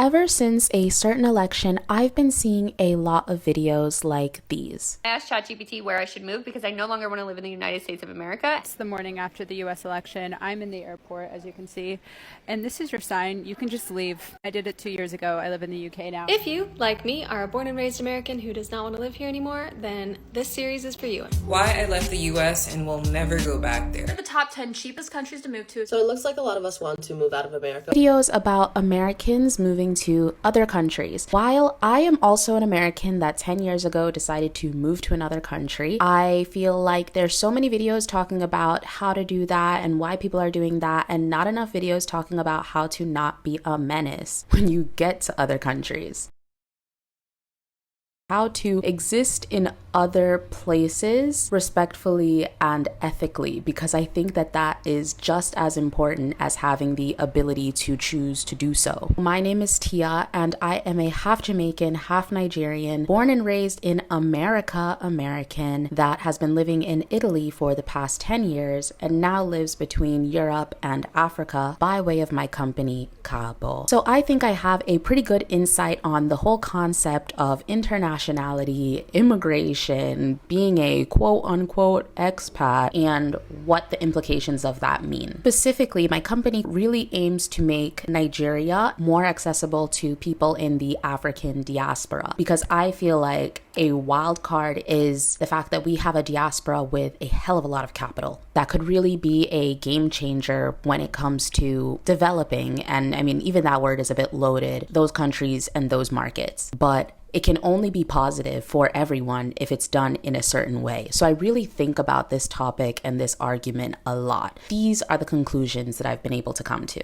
Ever since a certain election, I've been seeing a lot of videos like these. I asked ChatGPT where I should move because I no longer want to live in the United States of America. It's the morning after the US election. I'm in the airport, as you can see, and this is your sign. You can just leave. I did it 2 years ago. I live in the UK now. If you, like me, are a born and raised American who does not want to live here anymore, then this series is for you. Why I left the US and will never go back there. The top 10 cheapest countries to move to. So it looks like a lot of us want to move out of America. Videos about Americans moving to other countries. While I am also an American that 10 years ago decided to move to another country, I feel like there's so many videos talking about how to do that and why people are doing that, and not enough videos talking about how to not be a menace when you get to other countries. How to exist in other places respectfully and ethically, because I think that that is just as important as having the ability to choose to do so. My name is Tia, and I am a half Jamaican, half Nigerian, born and raised in America American that has been living in Italy for the past 10 years and now lives between Europe and Africa by way of my company, Cabo. So I think I have a pretty good insight on the whole concept of internationality, immigration, being a quote-unquote expat, and what the implications of that mean. Specifically, my company really aims to make Nigeria more accessible to people in the African diaspora, because I feel like a wild card is the fact that we have a diaspora with a hell of a lot of capital that could really be a game changer when it comes to developing, and I mean, even that word is a bit loaded, those countries and those markets. But it can only be positive for everyone if it's done in a certain way. So I really think about this topic and this argument a lot. These are the conclusions that I've been able to come to.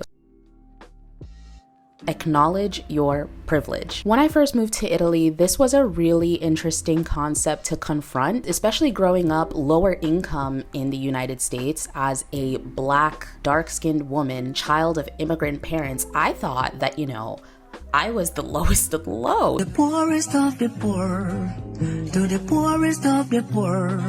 Acknowledge your privilege. When I first moved to Italy, this was a really interesting concept to confront, especially growing up lower income in the United States as a Black, dark-skinned woman, child of immigrant parents. I thought that, I was the lowest of the low. The poorest of the poor, to the poorest of the poor.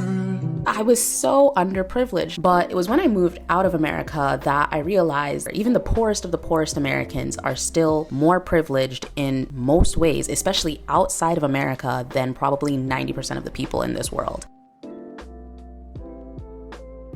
I was so underprivileged, but it was when I moved out of America that I realized even the poorest of the poorest Americans are still more privileged in most ways, especially outside of America, than probably 90% of the people in this world.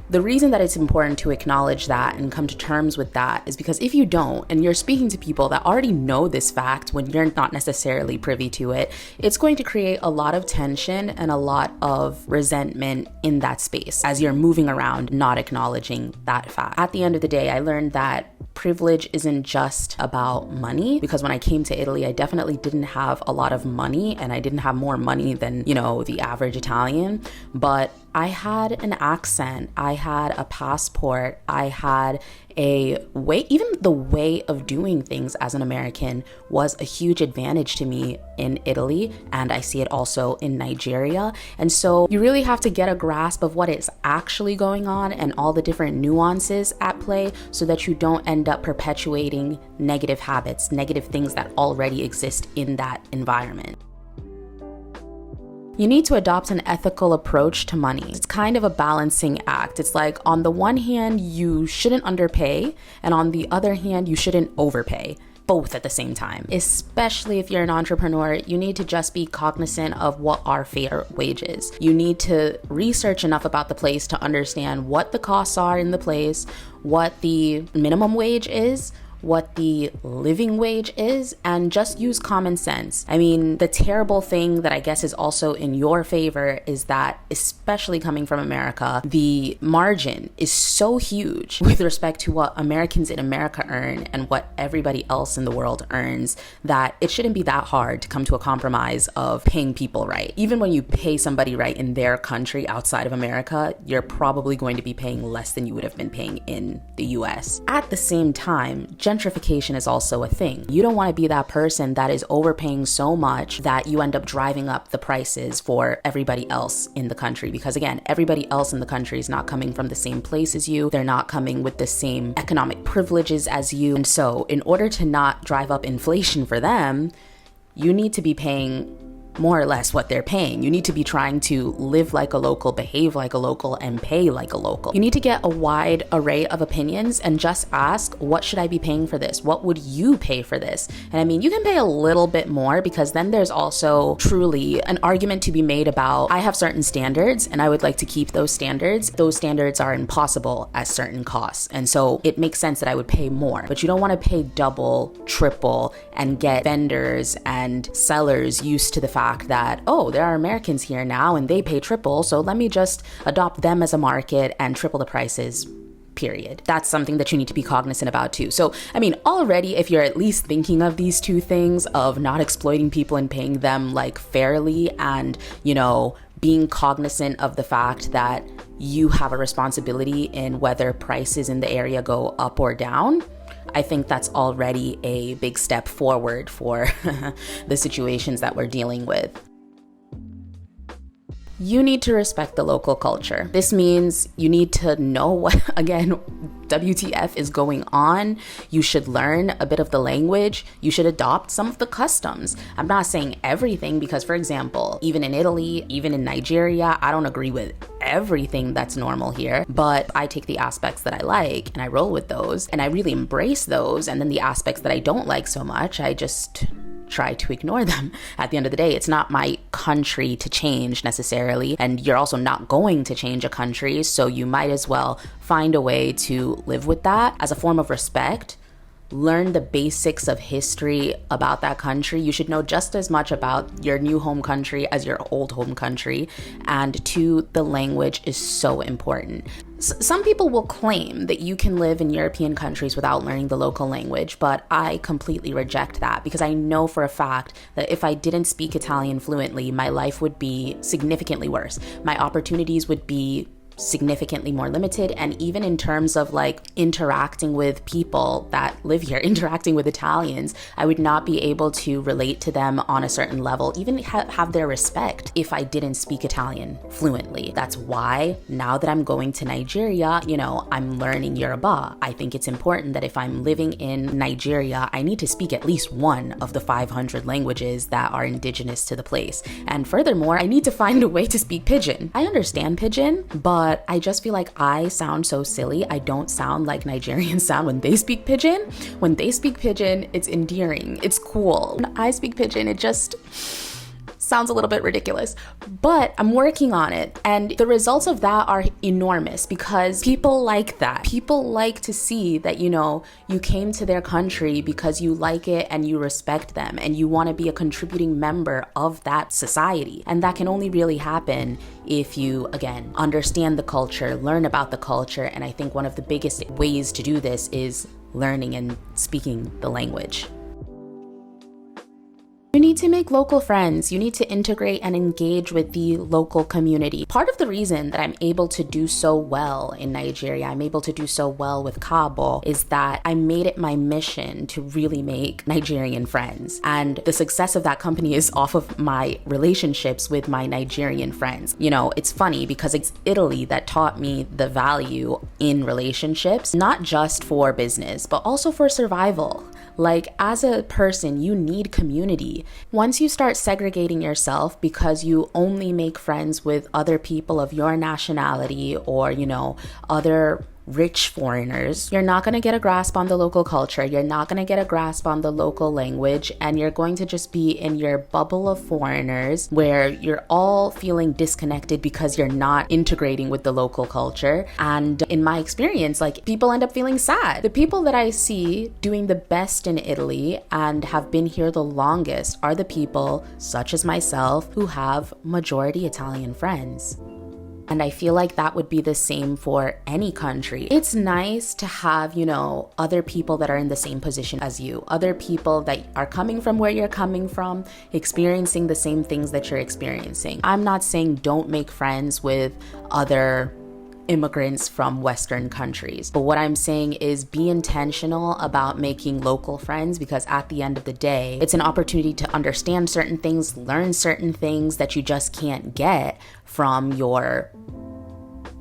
The reason that it's important to acknowledge that and come to terms with that is because if you don't, and you're speaking to people that already know this fact when you're not necessarily privy to it, it's going to create a lot of tension and a lot of resentment in that space as you're moving around not acknowledging that fact. At the end of the day, I learned that privilege isn't just about money, because when I came to Italy, I definitely didn't have a lot of money, and I didn't have more money than, the average Italian, but I had an accent, I had a passport, I had a way, even the way of doing things as an American was a huge advantage to me in Italy, and I see it also in Nigeria. And so you really have to get a grasp of what is actually going on and all the different nuances at play so that you don't end up perpetuating negative habits, negative things that already exist in that environment. You need to adopt an ethical approach to money. It's kind of a balancing act. It's like, on the one hand, you shouldn't underpay, and on the other hand, you shouldn't overpay. Both at the same time. Especially if you're an entrepreneur, you need to just be cognizant of what are fair wages. You need to research enough about the place to understand what the costs are in the place, what the minimum wage is, what the living wage is, and just use common sense. I mean, the terrible thing that I guess is also in your favor is that, especially coming from America, the margin is so huge with respect to what Americans in America earn and what everybody else in the world earns that it shouldn't be that hard to come to a compromise of paying people right. Even when you pay somebody right in their country outside of America, you're probably going to be paying less than you would have been paying in the US. At the same time, gentrification is also a thing. You don't want to be that person that is overpaying so much that you end up driving up the prices for everybody else in the country. Because again, everybody else in the country is not coming from the same place as you. They're not coming with the same economic privileges as you. And so in order to not drive up inflation for them, you need to be paying more or less what they're paying. You need to be trying to live like a local, behave like a local, and pay like a local. You need to get a wide array of opinions and just ask, what should I be paying for this? What would you pay for this? And I mean, you can pay a little bit more, because then there's also truly an argument to be made about, I have certain standards and I would like to keep those standards. Those standards are impossible at certain costs. And so it makes sense that I would pay more, but you don't want to pay double, triple, and get vendors and sellers used to the fact that, oh, there are Americans here now and they pay triple, so let me just adopt them as a market and triple the prices, period. That's something that you need to be cognizant about too. So, I mean, already if you're at least thinking of these two things, of not exploiting people and paying them like fairly, and, you know, being cognizant of the fact that you have a responsibility in whether prices in the area go up or down, I think that's already a big step forward for the situations that we're dealing with. You need to respect the local culture. This means you need to know what, again, WTF is going on. You should learn a bit of the language. You should adopt some of the customs. I'm not saying everything, because, for example, even in Italy, even in Nigeria, I don't agree with everything that's normal here, but I take the aspects that I like and I roll with those and I really embrace those. And then the aspects that I don't like so much, I just try to ignore them. At the end of the day, it's not my country to change necessarily, and you're also not going to change a country, so you might as well find a way to live with that as a form of respect. Learn the basics of history about that country. You should know just as much about your new home country as your old home country. And two, the language is so important. Some people will claim that you can live in European countries without learning the local language, but I completely reject that, because I know for a fact that if I didn't speak Italian fluently, my life would be significantly worse. My opportunities would be significantly more limited, and even in terms of like interacting with people that live here, interacting with Italians, I would not be able to relate to them on a certain level, even have their respect, if I didn't speak Italian fluently. That's why now that I'm going to Nigeria, you know, I'm learning Yoruba. I think it's important that if I'm living in Nigeria, I need to speak at least one of the 500 languages that are indigenous to the place. And furthermore, I need to find a way to speak Pidgin. I understand Pidgin, but I just feel like I sound so silly. I don't sound like Nigerians sound when they speak Pidgin. When they speak Pidgin, it's endearing. It's cool. When I speak Pidgin, it just sounds a little bit ridiculous, but I'm working on it. And the results of that are enormous, because people like that. People like to see that, you know, you came to their country because you like it and you respect them and you want to be a contributing member of that society. And that can only really happen if you, again, understand the culture, learn about the culture. And I think one of the biggest ways to do this is learning and speaking the language. You need to make local friends. You need to integrate and engage with the local community. Part of the reason that I'm able to do so well in Nigeria, I'm able to do so well with Cabo, is that I made it my mission to really make Nigerian friends. And the success of that company is off of my relationships with my Nigerian friends. You know, it's funny because it's Italy that taught me the value in relationships, not just for business, but also for survival. Like, as a person, you need community. Once you start segregating yourself because you only make friends with other people of your nationality or, you know, other rich foreigners, you're not going to get a grasp on the local culture. You're not going to get a grasp on the local language, and you're going to just be in your bubble of foreigners where you're all feeling disconnected because you're not integrating with the local culture. And in my experience, like, people end up feeling sad. The people that I see doing the best in Italy and have been here the longest are the people, such as myself, who have majority Italian friends. And I feel like that would be the same for any country. It's nice to have, you know, other people that are in the same position as you, other people that are coming from where you're coming from, experiencing the same things that you're experiencing. I'm not saying don't make friends with other immigrants from Western countries. But what I'm saying is be intentional about making local friends, because at the end of the day, it's an opportunity to understand certain things, learn certain things that you just can't get from your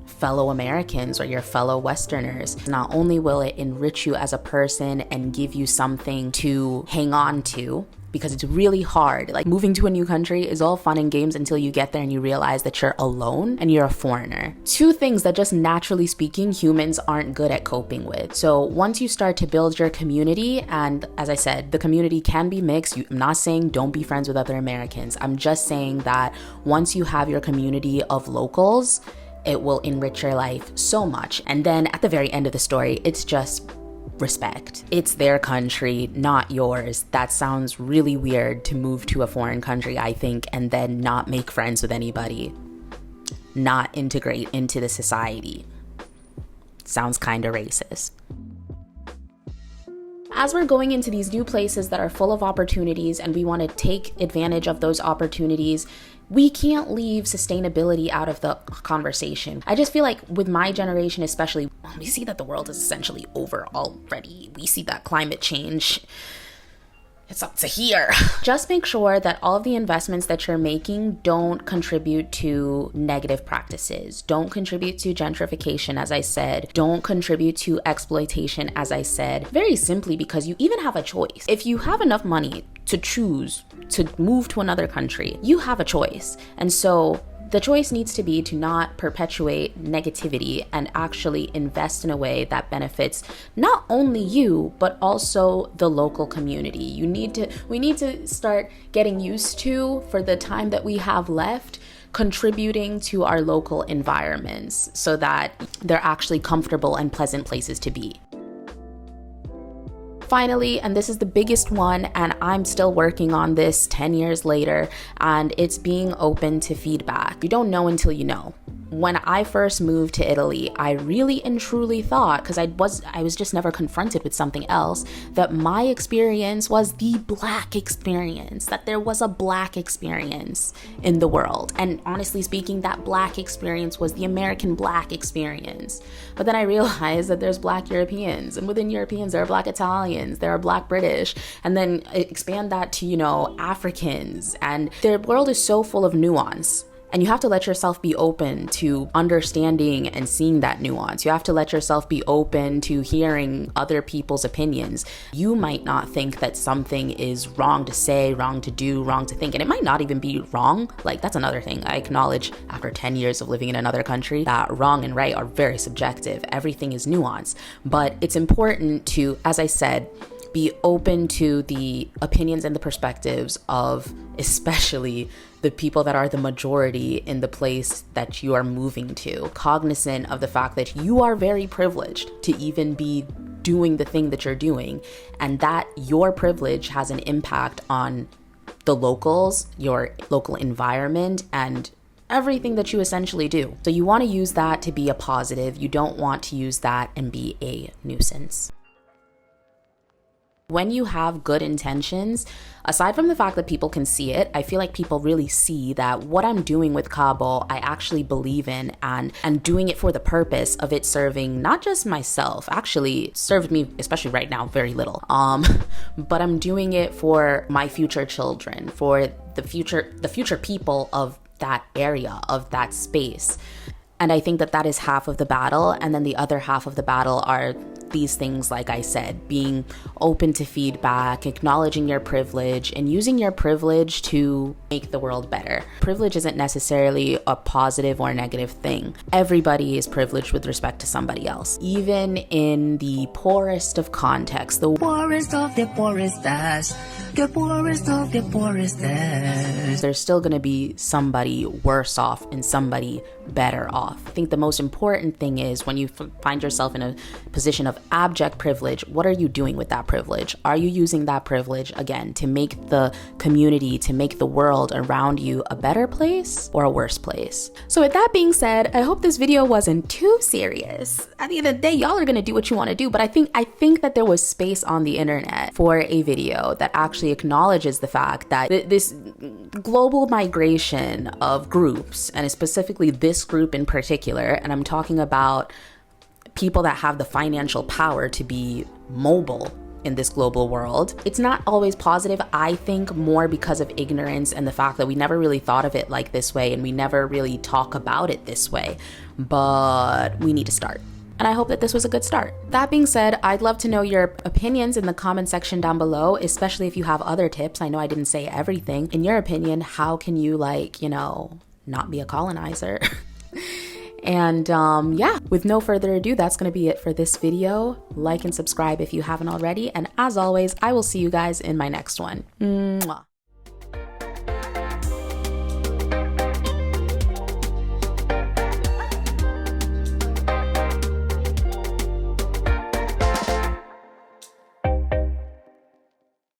fellow Americans or your fellow Westerners. Not only will it enrich you as a person and give you something to hang on to because it's really hard. Like, moving to a new country is all fun and games until you get there and you realize that you're alone and you're a foreigner. Two things that just naturally speaking, humans aren't good at coping with. So once you start to build your community, and as I said, the community can be mixed. I'm not saying don't be friends with other Americans. I'm just saying that once you have your community of locals, it will enrich your life so much. And then at the very end of the story, it's just respect. It's their country, not yours. That sounds really weird, to move to a foreign country, I think, and then not make friends with anybody, not integrate into the society. Sounds kind of racist. As we're going into these new places that are full of opportunities and we want to take advantage of those opportunities, we can't leave sustainability out of the conversation. I just feel like with my generation especially, we see that the world is essentially over already. We see that climate change, it's up to here. Just make sure that all of the investments that you're making don't contribute to negative practices. Don't contribute to gentrification, as I said. Don't contribute to exploitation, as I said. Very simply because you even have a choice. If you have enough money to choose to move to another country, you have a choice. And so the choice needs to be to not perpetuate negativity and actually invest in a way that benefits not only you, but also the local community. We need to start getting used to, for the time that we have left, contributing to our local environments so that they're actually comfortable and pleasant places to be. Finally, and this is the biggest one, and I'm still working on this 10 years later, and it's being open to feedback. You don't know until you know. When I first moved to Italy, I really and truly thought, because I was just never confronted with something else, that my experience was the Black experience, that there was a Black experience in the world. And honestly speaking, that Black experience was the American Black experience. But then I realized that there's Black Europeans, and within Europeans there are Black Italians, there are Black British, and then expand that to, Africans. And the world is so full of nuance. And you have to let yourself be open to understanding and seeing that nuance. You have to let yourself be open to hearing other people's opinions. You might not think that something is wrong to say, wrong to do, wrong to think, and it might not even be wrong. Like, that's another thing. I acknowledge after 10 years of living in another country that wrong and right are very subjective. Everything is nuance. But it's important to, as I said, be open to the opinions and the perspectives of especially the people that are the majority in the place that you are moving to. Cognizant of the fact that you are very privileged to even be doing the thing that you're doing, and that your privilege has an impact on the locals, your local environment, and everything that you essentially do. So you want to use that to be a positive. You don't want to use that and be a nuisance. When you have good intentions, aside from the fact that people can see it, I feel like people really see that what I'm doing with Cabo, I actually believe in, and doing it for the purpose of it serving not just myself, actually served me, especially right now, very little. But I'm doing it for my future children, for the future people of that area, of that space. And I think that that is half of the battle. And then the other half of the battle are these things, like I said, being open to feedback, acknowledging your privilege, and using your privilege to make the world better. Privilege isn't necessarily a positive or negative thing. Everybody is privileged with respect to somebody else. Even in the poorest of contexts, the Poorest of the poorest as the poorest of the poorest as. There's still going to be somebody worse off and somebody better off. I think the most important thing is when you find yourself in a position of abject privilege, what are you doing with that privilege? Are you using that privilege, again, to make the community, to make the world around you a better place or a worse place? So with that being said, I hope this video wasn't too serious. At the end of the day, y'all are going to do what you want to do, but I think that there was space on the internet for a video that actually acknowledges the fact that this global migration of groups, and specifically this group in particular, and I'm talking about people that have the financial power to be mobile in this global world. It's not always positive, I think, more because of ignorance and the fact that we never really thought of it like this way and we never really talk about it this way, but we need to start. and I hope that this was a good start. That being said, I'd love to know your opinions in the comment section down below, especially if you have other tips. I know I didn't say everything. In your opinion, how can you, like, you know, not be a colonizer? And yeah, with no further ado, that's gonna be it for this video. Like and subscribe if you haven't already, and as always, I will see you guys in my next one. Mwah.